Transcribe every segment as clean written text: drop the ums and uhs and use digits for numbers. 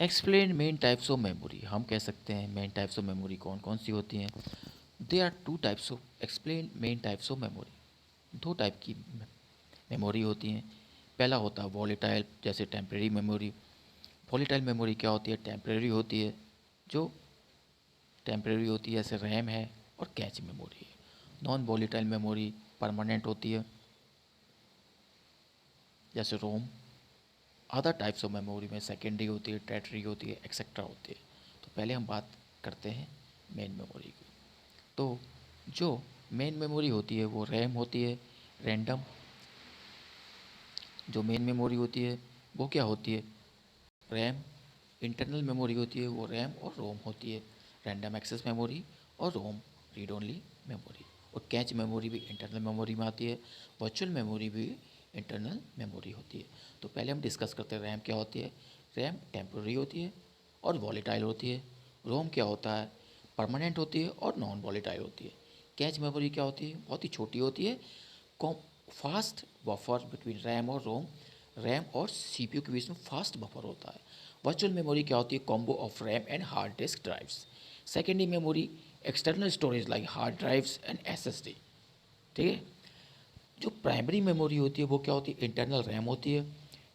Explain main types of memory. हम कह सकते हैं मेन टाइप्स ऑफ मेमोरी कौन कौन सी होती हैं। They are two types of explain main types of memory. दो टाइप की मेमोरी होती हैं। पहला होता है वॉलेटाइल, जैसे टेम्परेरी मेमोरी। वॉलेटाइल मेमोरी क्या होती है? टेम्परेरी होती है। जो टेम्परेरी होती है जैसे रैम है और कैच मेमोरी है। नॉन वॉलेटाइल मेमोरी परमानेंट होती है जैसे रोम। अदर टाइप्स ऑफ मेमोरी में सेकेंडरी होती है, टर्टियरी होती है, एक्सेट्रा होती है। तो पहले हम बात करते हैं मेन मेमोरी की। तो जो मेन मेमोरी होती है वो रैम होती है, रैंडम। जो मेन मेमोरी होती है वो क्या होती है? रैम। इंटरनल मेमोरी होती है वो रैम और रोम होती है। रैंडम एक्सेस मेमोरी और रोम रीड ओनली मेमोरी। और कैच मेमोरी भी इंटरनल मेमोरी में आती है। वर्चुअल मेमोरी भी इंटरनल मेमोरी होती है। तो पहले हम डिस्कस करते हैं रैम क्या होती है। रैम टेम्पररी होती है और वॉलेटाइल होती है। रोम क्या होता है? परमानेंट होती है और नॉन वॉलेटाइल होती है। कैच मेमोरी क्या होती है? बहुत ही छोटी होती है। फास्ट बफर बिटवीन रैम और रोम। रैम और सीपीयू के बीच में फास्ट बफर होता है। वर्चुअल मेमोरी क्या होती है? Combo of RAM and hard disk drives. Secondary memory external storage like hard drives and SSD. ठीक है। जो प्राइमरी मेमोरी होती है वो क्या होती है? इंटरनल रैम होती है।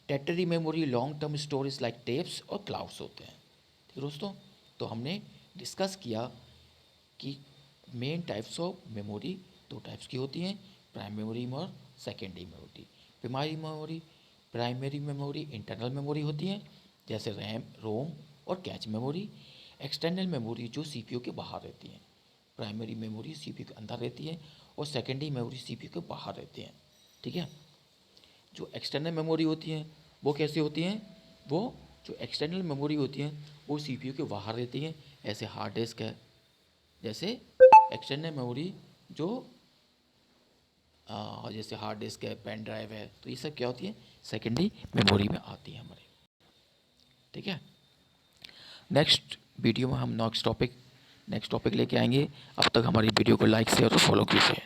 Tertiary memory long term storage like tapes और क्लाउड्स होते हैं। ठीक है दोस्तों। तो हमने डिस्कस किया कि मेन टाइप्स ऑफ मेमोरी दो टाइप्स की होती हैं, प्राइमरी मेमोरी और secondary memory. Primary memory internal memory होती है जैसे रैम, रोम और कैच मेमोरी। एक्सटर्नल मेमोरी जो सीपीयू के बाहर रहती हैं। प्राइमरी मेमोरी सीपीयू के अंदर रहती है और सेकेंडरी मेमोरी सीपीयू के बाहर रहती हैं। ठीक है। जो एक्सटर्नल मेमोरी होती हैं वो कैसी होती हैं? वो जो एक्सटर्नल मेमोरी होती हैं वो सीपीयू के बाहर रहती हैं। ऐसे हार्ड डिस्क है, जैसे एक्सटर्नल मेमोरी जो जैसे हार्ड डिस्क है, पेन ड्राइव है, तो ये सब क्या होती है? सेकेंडरी मेमोरी में आती है हमारे। ठीक है। नेक्स्ट वीडियो में हम नेक्स्ट टॉपिक लेके आएंगे। अब तक हमारी वीडियो को लाइक शेयर और फॉलो कीजिए।